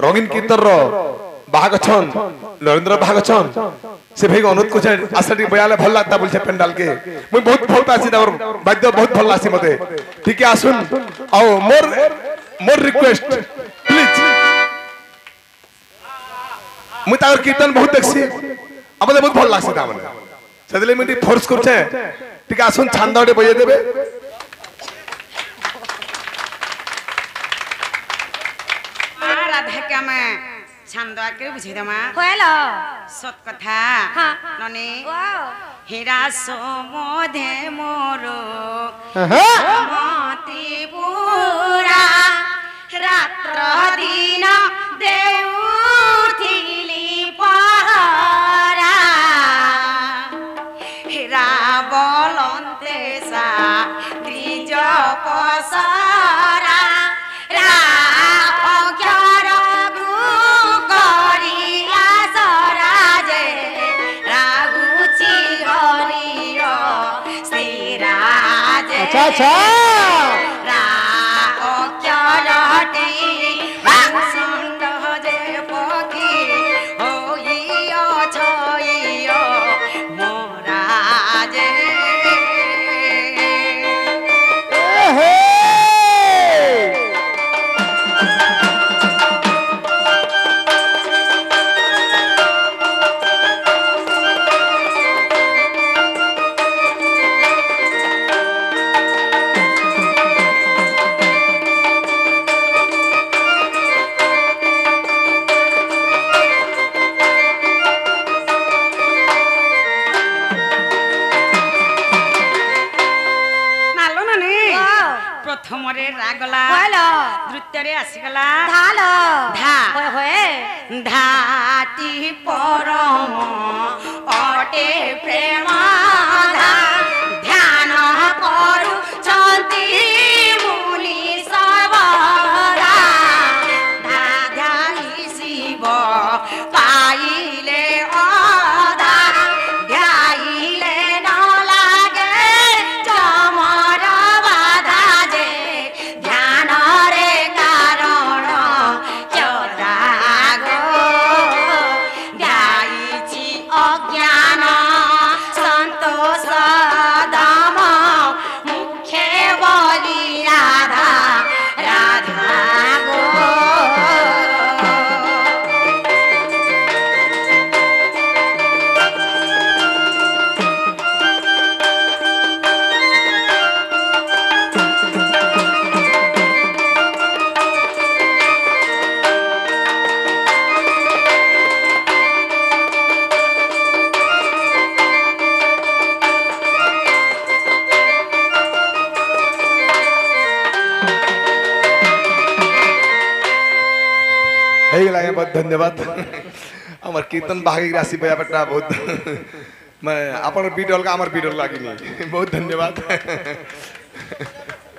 रंगीन कीर्तन बाघ छन नरेंद्र बाघ छन से भाई अनुरोध को आसटी बयाले भल लगता बोलছে पेंडाल के मुई बहुत भल पासी और वाद्य बहुत भल लासी मते ठीक है आसुन आओ मोर रिक्वेस्ट प्लीज मुई तार कीर्तन बहुत देखसी हमले बहुत भल लासी ता माने सेदले मिटी फोर्स करछे ठीक है आसुन छांदाडे बजे देबे राधा क्या मैं छंदा के बुझे दमा होएला सत कथा हां नने वाओ हीरा सोमोधे मोरो मति पूरा रात्र दिन देउथिली पहरा हीरा बोलन्ते सा द्विज पसरा अच्छा अच्छा प्रथमरे रागला द्वितीय आसीगला धाल धा होए धाती परम अटे प्रेम धा ध्यान करू चंती मुनि सबरा धा ध्यानी शिव पाइले अधा ध्याइले न लागे चमर बाधा जे ध्यान रे कारण चरागो ध्याइछि अज्ञान संतोष धाम मुखे बोली राधा राधा गो बहुत धन्यवाद हमार कीर्तन भागी राशि भैया बेटा बहुत मैं अपन बीडल का हमार बीडल लागिनी बहुत धन्यवाद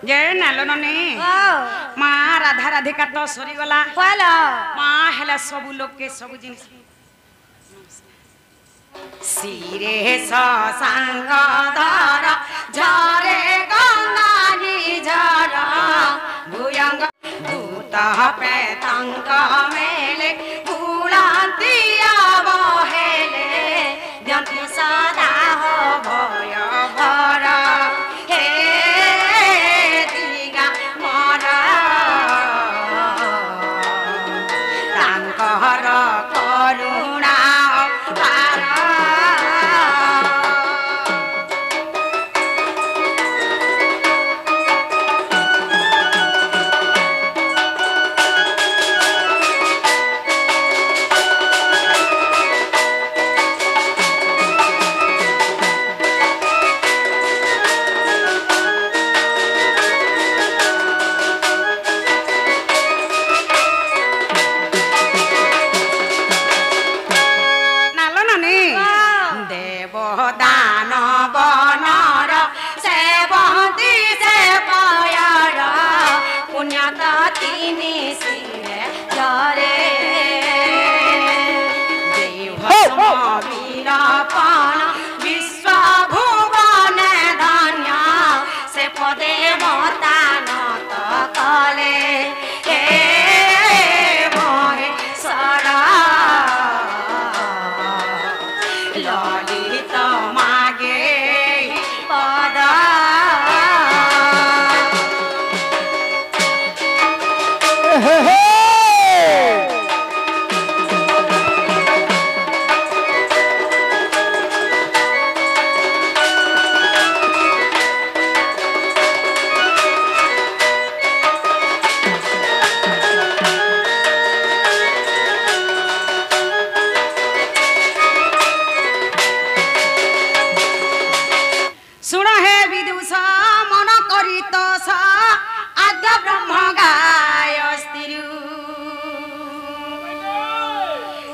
जय नालो नने मां राधा राधिका तो सरी गला होएला मां हेला सब लोग के सब जिनिस सिरे संग धर झरे गंगा निझर भुयंग भूत प्रेतंग मेले फूलांतिया बहेले जंतु सदा हो भय भर हे दिगा मर तांकर करुणा पार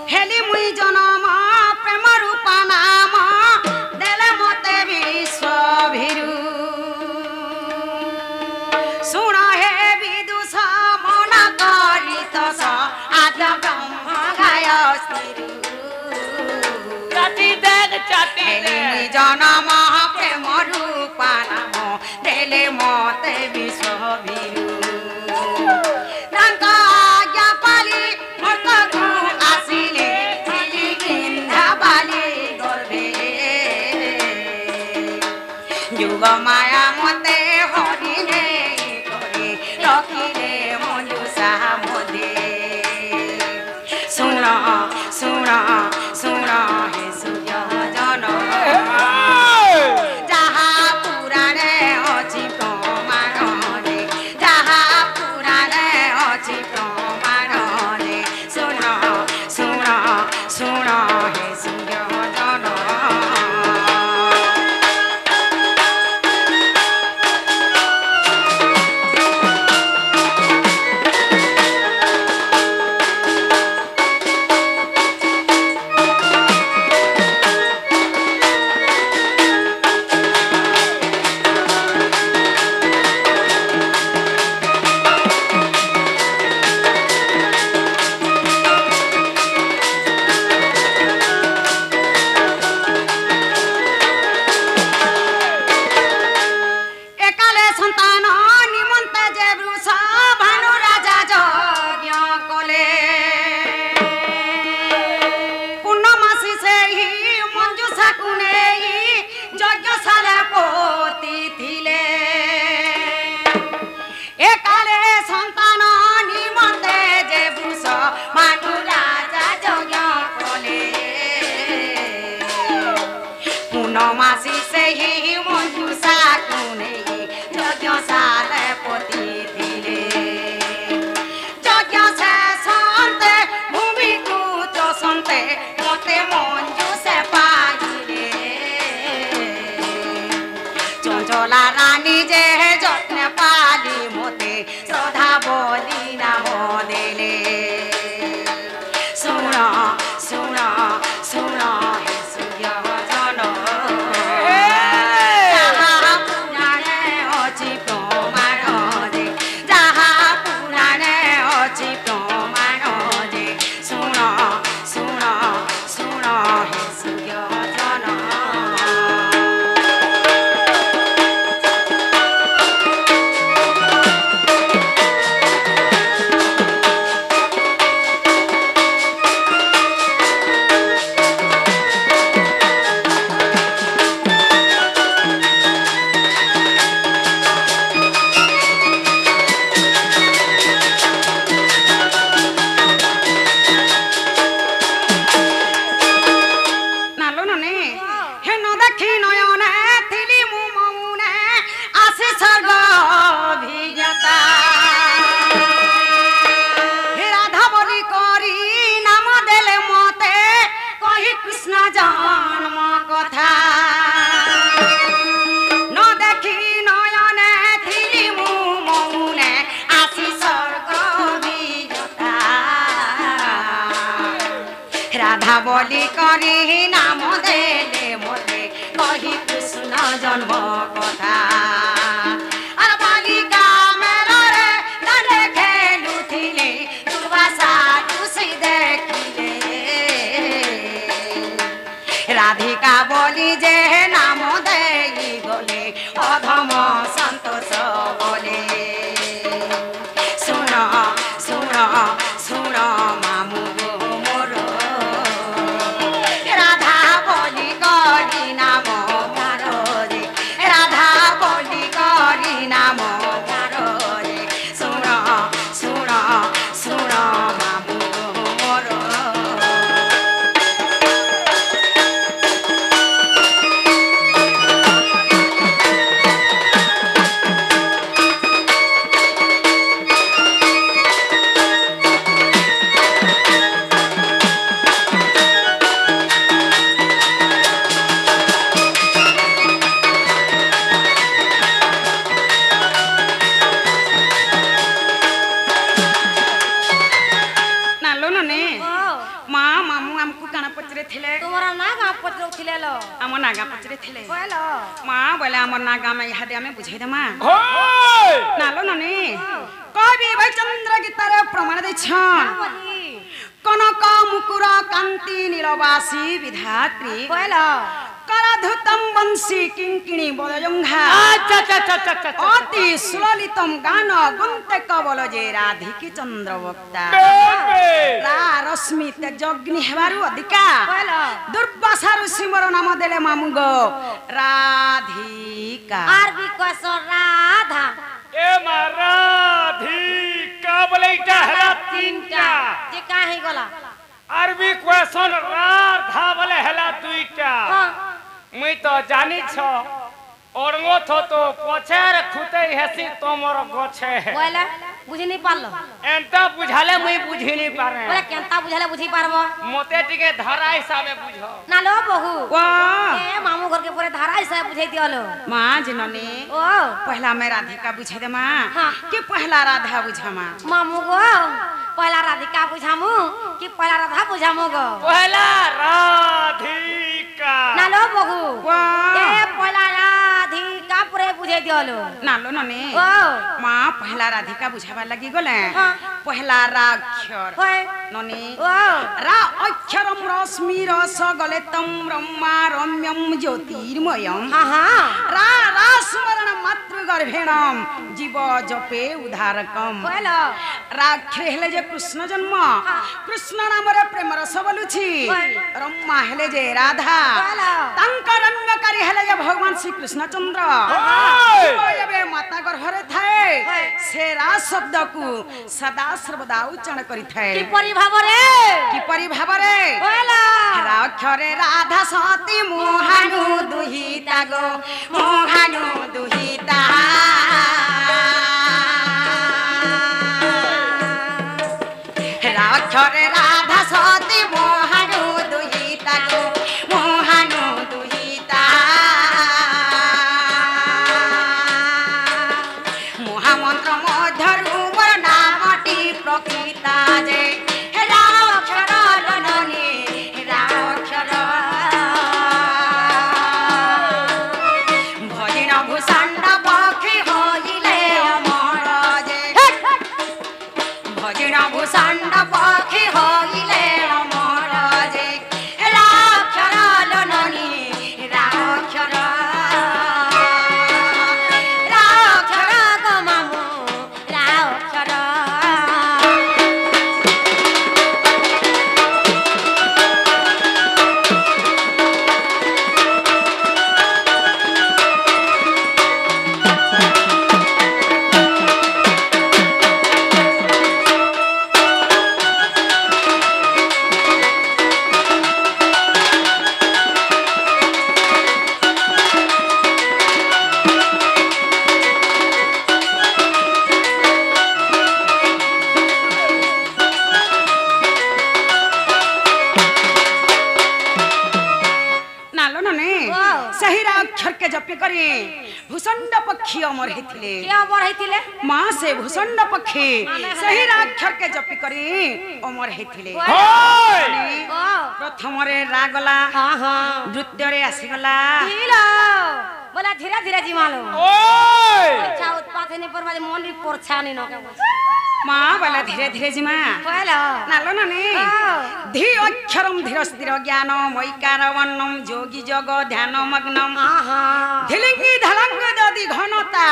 হেলি মুই জনম প্রেম রূপা নাম দেলে মতে বিশ্ব ভীরু শুণ হে বিদুষ মনা করিত আদ ব্রহ্ম গায় স্থিরু হেলি মুই জনম প্রেম রূপা নাম দেলে মতে বিশ্ব ভীরু মায়া মতে হরিণে করে রখিলে মঞ্জুষা মধ্যে শুণ শুণ শুণ হে সূর্য জন যাহা পুরাণে অছি প্রমাণে যাহা পুরাণে অছি প্রমাণে শুণ শুণ শুণ হে সূর্য জন মাসি সেই মঞ্জুষা কুনে যজ্ঞশালে পতি দিলে যজ্ঞ শেষন্তে ভূমিকু চষন্তে মতে মঞ্জুষে পাইলে চঞ্চলা রানী যে যত্নে পালি মতে শ্রদ্ধা বলি নাম দেলে শুণ শুণ শুণ হে সূর্য জন জন্ম কথা ন দেখি নয়নে থিলি মু মৌনে আসি স্বর্গ বিজতা রাধা বলি করি নাম দেলে মতে কহি কৃষ্ণ জন্ম কথা আর বালিকা মেলরে দাঁড়ে খেলুথিলে দুর্বাসা খুশি দেখিলে রাধিকা বলি যে নাম দেই গলে অধম সন্তোষ বলে শুণ শুণ শুণ মামু মোর রাধা বলি করি নাম রে রাধা বলি করি নাম রে শুণ শুণ শুণ মামু মোর ମା ମାମୁଁ ଆମକୁ କାଣ ପଚରେ ଥିଲେ ତୁମର ନା ଗାଁ ପଚରୁ ଥିଲେ ଲ ଆମ ନାଗା ପଚରେ ଥିଲେ କହିଲ ମା ବୋଲେ ଆମର ନାଗା ଆମେ ଇହାଦେ ଆମେ ବୁଝେଇ ଦେମା ହୋଇ ନାଲୋ ନନି কবি বৈচন্দ্র গীতারে প্রমাণ দিছন কনক মুকুর কান্তি নীলবাসী বিধাত্রী କହିଲ করধুতম বংশী কিঙ্কিণী বদজঙ্ঘা অতি সুললিতম গান গুন্তে কবল যে রাধিকি চন্দ্র বক্তা রা রশ্মি তেজগ্নি হেবারু অধিকা କହିଲ দুর্বাসা ঋষিমর নাম দেলে মামু গো রাধিকা আর বি কস রাধা ए राधिका बोले इटा हला तीनटा যে কাহি গলা अरबी क्वेश्चन राधा बोले हला दुईटा হ্যাঁ मुई तो जानी छ ओरंगो थो तो पछेर खुते हेसी तोमर गछे କହିଲା বুঝি নি পারলো एंता बुझाले मुई बुझी नहीं पारे বলে কেনতা বুঝালে বুঝি পারবো मोते टिके धारा हिसाबे बुझो না লো বহু वा এ মামু ঘরকে পরে ধারা হিসাবে বুঝাই দিওলো माँ जिनने ও पहला मैं राधिका बुझे दे माँ हाँ। कि पहला राधा बुझा माँ मामू गो पहला राधिका बुझामू कि पहला राधा बुझामू गो पहला राधिका ना लो बहु वाह। ए पहला राधिका पूरे बुझे दियलो नालो नने ओ माँ पहला राधिका बुझावा लगी गले हाँ। पहला राक्षर होय नने ओ रा अक्षरम रश्मि रस गले तम ब्रह्मा रम्यम ज्योतिर्मयम हाँ हाँ रा रा स्मरण मातृ गर्भेणम जीव जपे उद्धारकम कहलो राक्षर हेले जे कृष्ण जन्म कृष्ण नामरे प्रेम रस बोलुछि হয়। रम्मा हेले जे राधा କହିଲ तांकर रम्यकारी हेले जे भगवान श्री कृष्ण चंद्र হয়। एबे माता गर्भरे थाए হয়। से रा शब्द को सदा सर्वदा उच्चारण करि थाए কি পরি ভাবরে किपरि भाबरे कहलो राक्षरे राधा सती मोहानु दुहिता गो मोहानु दुहिता राक्षरे राधा सती मोहानु दुहिता गो मोहानु दुहिता महामंत्र मध्यरु मोर नामटी प्रकृता जे राक्षर लननी राक्षर भजिन भूषण्ड पक्षी होइले अमर जे भजिन भूषण्ड पक्षी होइले अमर जे राक्षर लननी राक्षर রাক্ষর গো মামু রাক্ষর नालो नने वाह। सही राक्षर के जप करी भूषण्ड पक्षी अमर हेथिले কে বড়াইতিলে माँ से भूषण्ड पक्षी सही राक्षर के जप करी अमर हेथिले হয়। ও प्रथम रे रागला হ্যাঁ হ্যাঁ नृत्य रे आसीगला দিলো বলা ধীরে ধীরে জিমালো ओय ইচ্ছা উৎপাত হইনি পর মাঝে মন রি পরছানি নকে माँ वाला धीरे धीरे जिमा কইলো नालो नने वाह। धी अक्षरम धीर स्थिर ज्ञान मैकार वर्णम जोगी जग ध्यान मग्नम হ্যাঁ হ্যাঁ धिलिंगी धलंग ददि घनता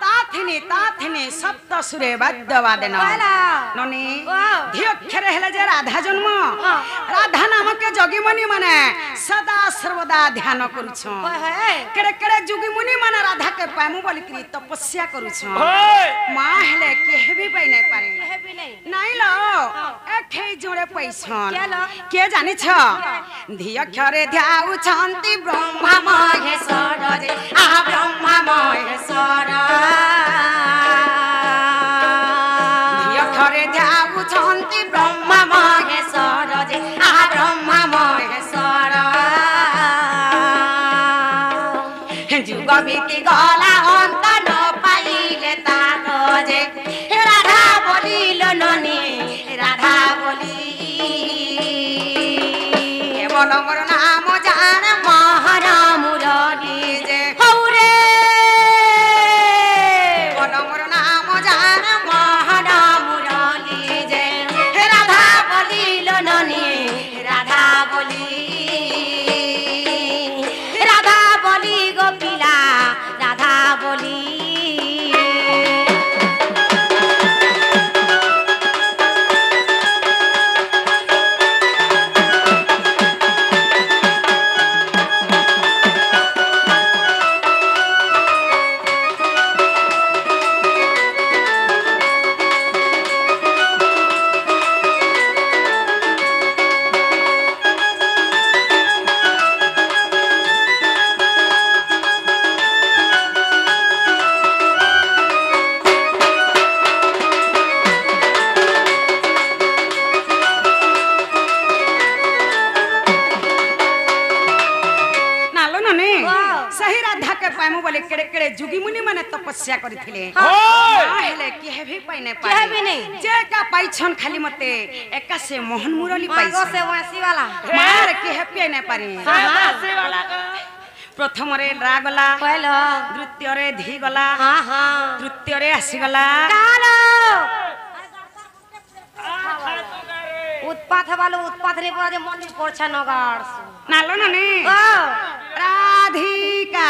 ताथिनी सप्त सुरे वाद्य वादन কইলো ननी वाह। धी अक्षर हेले जे राधा जन्म हाँ। राधा नामक जोगी मुनि माने सदा सर्वदा ध्यान करूछ কই হে केड़े केड़े जोगी मुनि माने राधा के पामु बोली करी तपस्या करूछ হয়। माँ हेले केहे भी पाई नहीं पारे হেবি নাই नाई लो एखे जोड़े पैसन के लो? के जानि छ धी अक्षरे ध्याउ छन्ति ब्रह्मा महेश्वर जे आ ब्रह्मा महेश्वर धी अक्षरे ध्याउ छन्ति ब्रह्मा महेश्वर जे आ ब्रह्मा महेश्वर जुग बीती गला अंत न पाइले तार जे राधा बोलिल ननी राधा बोली के पाइमु बोले केड़े केड़े जुगी मुनि माने तपस्या करिथिले होय हेले केहे भी पाइने केहे भी नहीं। जे का पाइछन खाली मते एका से मोहन मुरली मांगो पाइछ से वैसी वाला मार केहे पाइने पारे बासी वाला का प्रथम रे रा गला पहलो द्वितीय रे धी गला हाँ हाँ तृतीय रे आसी गला कालो खा तो करे उत्पात वालो उत्पात रे बजे मंदिर पड़छा नगार नालो नने ओ राधिका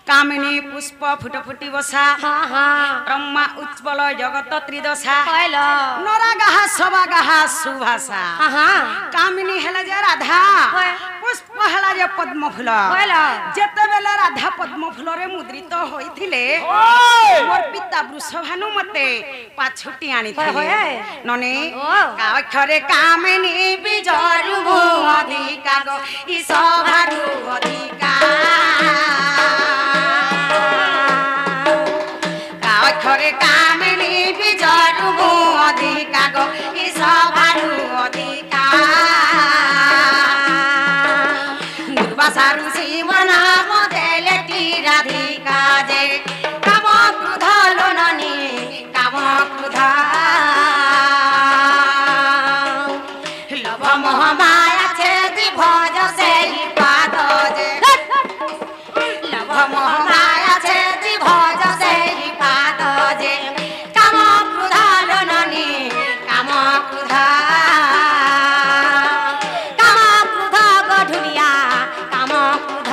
कामिनी पुष्प फुटफुटी बसा हाँ हाँ ब्रह्मा उज्ज्वल जगत त्रिदशा पहलो नरागाहा सबागाहा सुभाषा हाँ हाँ कामिनी हेला जे राधा होय। पुष्प हेला जे पद्म फूल पहलो जेते बेले राधा पद्म फूल रे मुद्रित होइथिले होय मोर पिता वृषभानु मते पाछुटी आनिथिले होय। नने ओ। काखरे कामिनी बिजरु भू अधिका गो इ सभारु अधिका काखरे कामिनी बिजरु भू अधिका गो इ सभारु अधिका दुर्वासारु शिवना मदेले ती राधिका जे काम क्रोध लोननी काम क्रोध लोभ मोह माया छेदी भज सेहि पाद जे लोभ मोह माया छेदी भज सेहि पाद जे काम क्रोध लोननी काम क्रोध गढुलिया काम क्रोध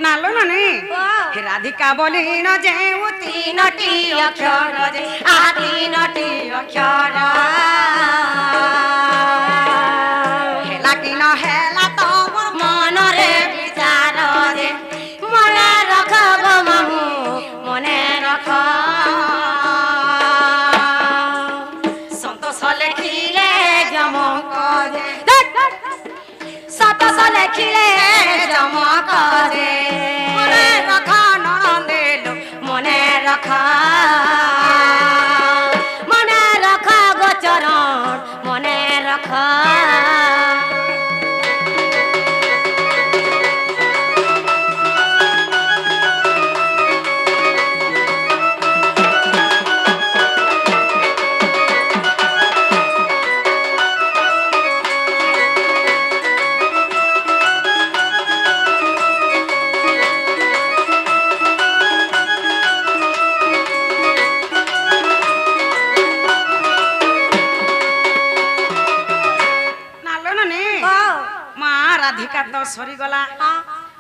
नालो नने हे राधिका बोली न जेउ तीनटी अक्षर जे आ तीनटी अक्षर हेला कि न हेला त मोर मन रे विचार जे मने रख गो मामु मने रख सन्तोष लेखिले जमक जे सतस लेखिले जमक जे मने रख ननदेलो मने रख गोचरण मने रख नालो नने माँ राधिका तो सरी गला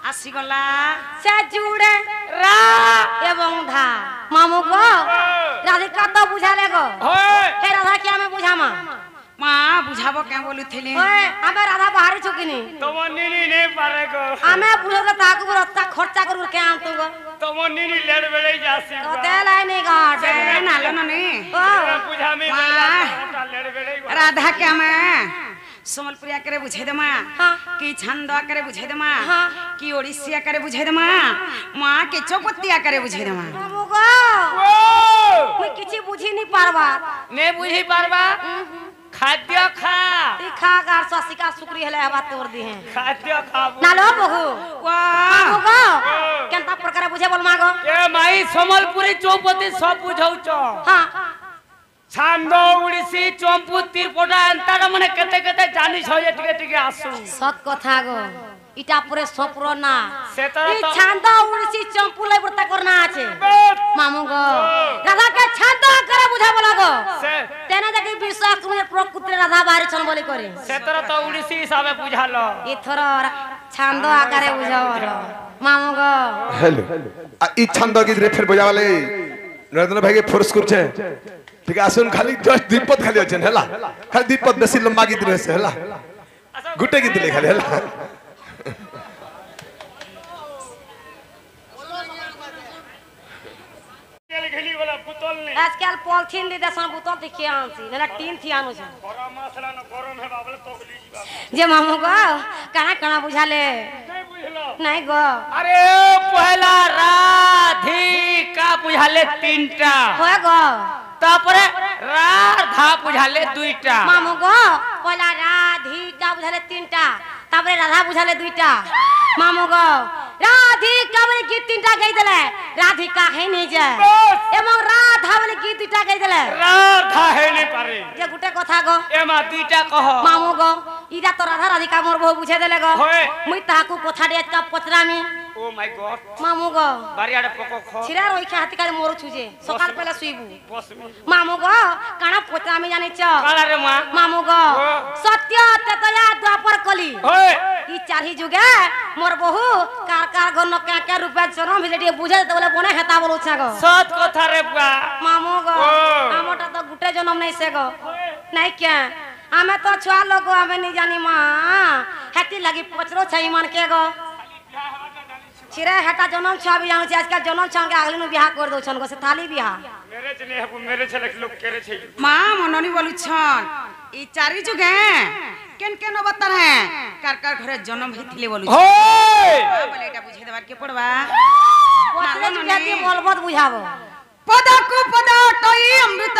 आसी गला से जुड़े रा एवं धा मामू को राधिका तो बुझाले गो होय हे राधा क्या मैं बुझामा माँ बुझाबो क्या बोलुथिले ओए हमें राधा बाहरी चुकिनी तुम नीनी नहीं पारे गो हमें बुझो के ताकू रत्ता खर्चा करू के आम तू गो तुम नीनी लेड़ बेड़े जासी तो दे लाई नहीं गाट ए नालो नने ओ बुझा में वाह। लेड़ बेड़े राधा क्या मैं समलपुरिया करे बुझे दे माँ हाँ। कि छंदा करे बुझे दे माँ हाँ। कि ओडिसिया करे बुझे दे माँ माँ के चौपत्तिया करे बुझे दे माँ मामू को ओ मैं किसी बुझी नहीं पारवा नहीं बुझी पारबा खाद्य खा ती खा कर ससिका सुक्री हेले हवा तोड़ दी है खाद्य खाबो ना लो बहू वाह मामू को केनता प्रकार बुझे बोल मागो ए माई समलपुरी चौपती सब बुझौच हाँ छांदो उड़ीसी चंपू तिरपोटा अंतर मने केते केते जानी छ जे टिके टिके आसु सत कथा गो इटा पूरे सपरो ना सेतरा ई तो छांदा उड़सी चंपू लाई बरता करना আছে बेट मामू गो राधा के छांदा करे बुझा बोला गो से तेने देखि विश्वास करे प्रकृति राधा बारी छन बोली करे सेतरा तो उड़ीसी हिसाबे बुझालो इथर छांदो आकारे बुझाओ मामू गो हेलो इ छंद गीत रे फिर बजावाले नरेंद्र भाई के फोर्स करछे ठीक है आसुन खाली जस्ट दीपत खाली अछन हला खाली दीपत बेसी लंबा गीत रहसे हला अच्छा গুটে গীত লেখালে হল ঘেলি বলা বোতল নেই আজকাল পলিথিন দিতে সব বোতল থেকে আনছি না টিন থেকে আনুছ গরম মশলা না গরম হেবা বলে তগলি যাবা যে মামু গো কানা কানা বুঝালে নাই বুঝলো নাই গো আরে পহলা রাধিকা বুঝালে তিনটা হয় গো তারপরে রাধা বুঝালে দুইটা মামু গো পয়লা রাধিকা বুঝালে তিনটা তারপরে রাধা বুঝালে দুইটা মামু গো রাধিকা বলে কি তিনটা গাই দিলে রাধিকা হে নেই যে এবং রাধা বলে কি দুইটা গাই দিলে রাধা হেলি পারে যে গুটে কথা গো এমা দুইটা কহ মামু গো ইরা তো রাধা রাধিকা মোর বহু বুঝে দিলে গো হয়। মুই তাহাকু কথা দিয়ে আজকা পচরামি ও মাই গড মামু গো বাড়িয়াড়ে পক খ ছিড়া রইখা হাতি কালে মোর ছুজে সকাল পেলা শুইবু বসমি মামু গো কানা পচরামি জানিছ কালারে মা মামু গো ও। সত্য তেতয়া দ্বাপর কলি হয় ই চারি যুগে মোর বহু কার কার ঘর কে কে রূপে জনম ভিলে টিকে বুঝে দিতে বলে বনে হেতা বলুছ গো সত কথা রে বুয়া মামু গো ও। আমটা তো গুটে জনম নাই সে গো নাই কে আমি তো ছুয়া লোক আমি নি জানি মা হেতি লাগি পচরো ছাই মান কে গো ছিরে হেটা জনম ছুয়া বি জানুছি আজকাল জনম ছুয়া কে আগলিনু বিয়াহ করে দউছন গো সে থালি বিয়াহ মেরে জনে হবু মেরে ছেলে লোক কেরে ছে মা মননি বলুছন এই চারি যুগে কেন কেন অবতার হ্যাঁ কার কার ঘরে জন্ম হইতিলে বলুছ হয় বলে এটা বুঝে দেবার কে পড়বা পচরে যুগে দি বলবত বুঝাবো পদকু পদ টই অমৃত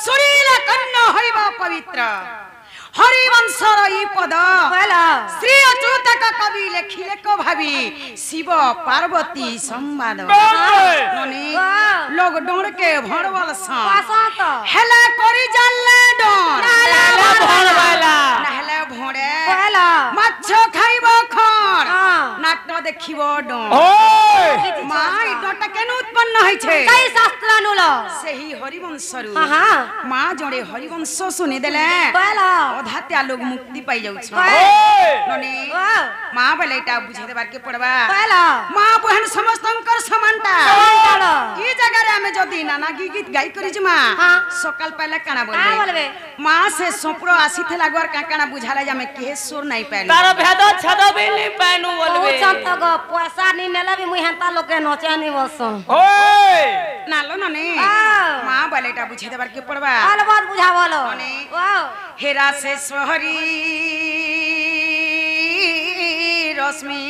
শরীর কন্ন হইব পবিত্র হরিবংশর ই পদ কইলা শ্রী অচ্যুতক কবি লেখিলে কো ভাবি শিব পার্বতী সংবাদ ননি লোক ডোর কে ভড়বল সা পাসত হেলা করি জানলে ডোর লালা ভরবালা নাহলে ভোড়ে কইলা মাছ খাইব খড় হ্যাঁ। নাটক দেখিব ডোর হয় মাই ডটা কেন উৎপন্ন হইছে কাই শাস্ত্র নুল সেই হরিবংশরু হ্যাঁ মা জড়ে হরিবংশ শুনি দেলে কইলা অধাতে লোক মুক্তি পাই যাউছ হয় ননি ও মা বলে এটা বুঝে দেবার কে পড়বা কইলা মা বহন সমস্তঙ্কর সমানটা সমানটা। এই জায়গায় আমি যদি নানা গীত গাই করিছি মা হ্যাঁ। সকাল পাইলে কানা কানা বলবে? বলবে মা সে সোপড়ো আসিথে লাগবার কাকানা বুঝালে যে আমি কে সুর নাই পাইলি তার ভেদ ছাদ বিলি পানু বলবে বহুত শান্ত গো পয়সা নি নেলে বি মুই হেনতা লোকে নচে নি বসন হয় নালো ননি আও। মা বলে এটা বুঝে দেবার কে পড়বা অলবত বুঝা বলো মানে? ও হেরা সে সোহরি রশ্মি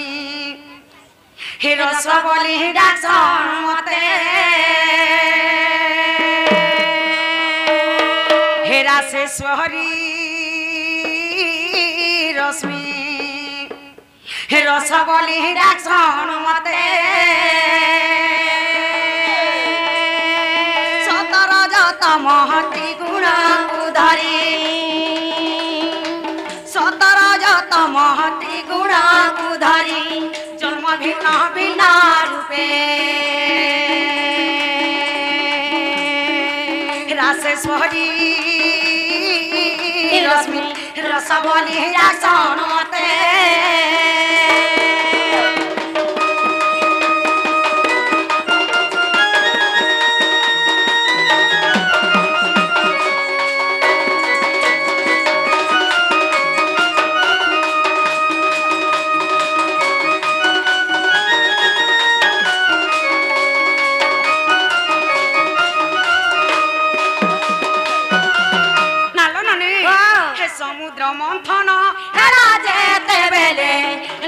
হে রস বলি ডাকন মতে হেরা সে সোহরি রশ্মি হে রস বলি ডাকন মতে সতর যত মহতি গুণ উদারি সতর যত মহতি গুণ উদারি জন্ম ভিন্ন ভিন্ন রূপে রাসেশ্বরী রশ্মি রস বলি রাসন মতে নালো নানি হে সমুদ্র মন্থন হেরা যেতে বেলে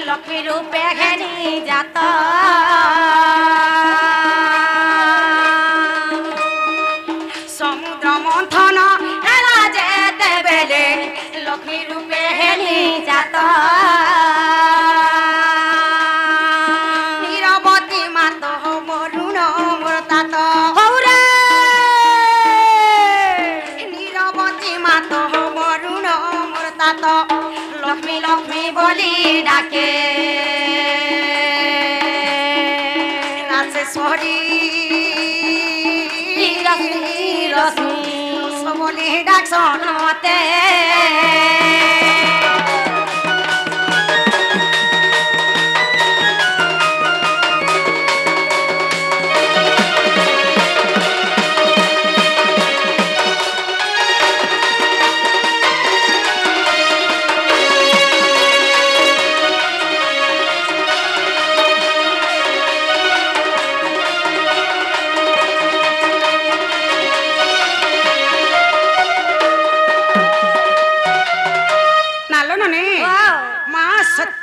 লক্ষ্মী রূপে ঘেনি যাত সমুদ্র মন্থন হেরা যেতে বেলে লক্ষ্মী রূপে ঘেনি যাত নিরবতী মাত মরুণ মরতাত হৌরে নিরবতী মাত মরুণ মরতাত লক্ষ্মী লক্ষ্মী বলি ডাকে রাসেশ্বরী রশ্মি রশ্মি বলি ডাকছন মতে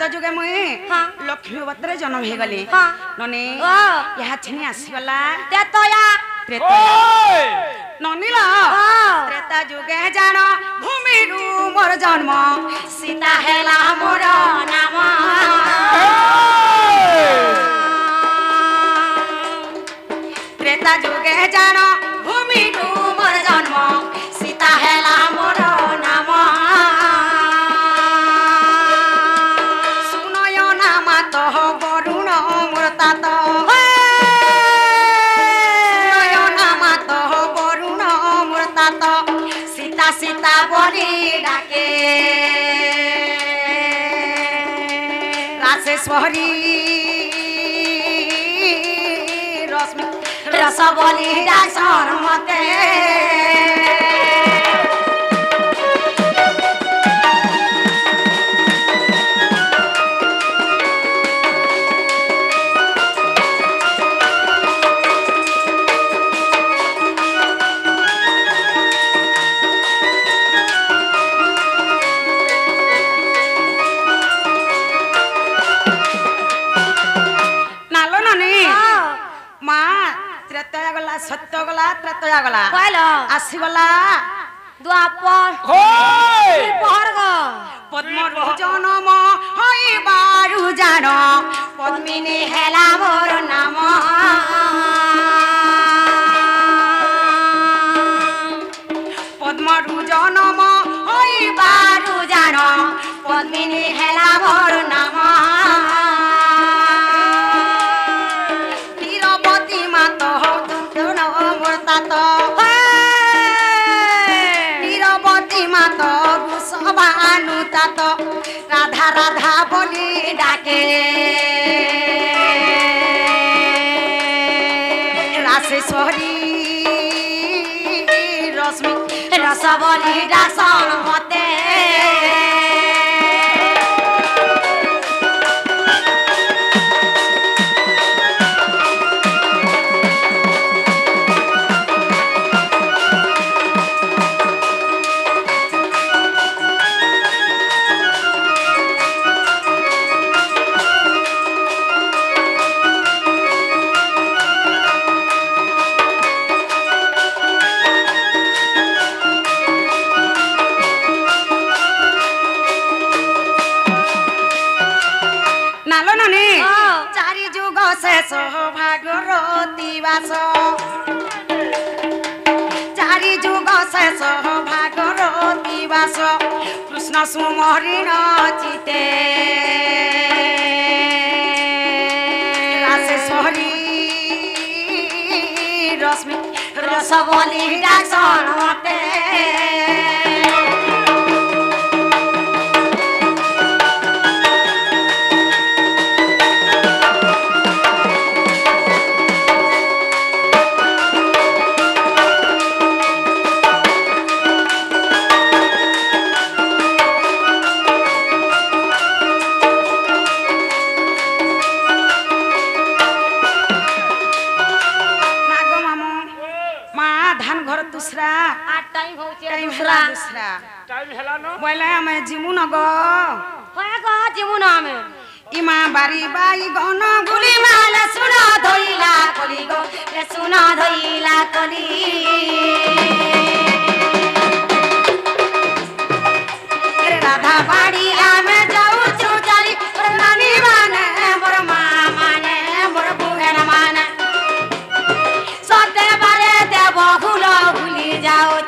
त्रेता जुगे मुई हाँ। लक्ष्मीवतरे जन्म हे गले हाँ। नने ओ यहाँ छने आसीगला ते तो या त्रेता ओए ननिला त्रेता जुगे जान भूमिरु मोर जन्म सीता हेला मोर नाम त्रेता जुगे जान भूमिरु मोर जन्म सीता हेला मोर नाम सुनय नाम तो वरुण मोर तात सुनय नाम तो वरुण मोर तात सीता सीता बोली डाके रासेश्वरी रश्मि रस बोली डासन मते नालो ननी माँ त्रेतया गला सत्य गला त्रेतया गला कहलो आसी गला द्वापर ओए पहर गो पद्मरु जनम हई बारु जान पद्मिनी हेला मोर नाम पद्मरु जनम हई बारु जान पद्मिनी हेला मोर नाम नीरवती मात दुर्गुण मोर तात नीरवती मात गुसबानु तात राधा राधा बोली डाके रासेश्वरी रश्मि रस बोली डासन मते नालो ननी चारि जुग शेष भागरती बास चारि जुग शेष भागरती बास कृष्ण सुमरिण चिते रासेश्वरी रश्मि रस बोली डासन मते नागो मामू माँ धान घर दूसरा आठ टाइम होचे टाइम दूसरा हेला दूसरा टाइम हेला न बोले हमें जिमु न गो होए गो जीवना में इमा बारी बाई गन गुली माल सुना धोइला कली गो रे सुना धोइला कली रे राधा बाड़ी आमे जाऊ चुचारी और नानी माने मोर माँ माने मोर बुगन माने सोते बारे देव भूलो भूली जाओ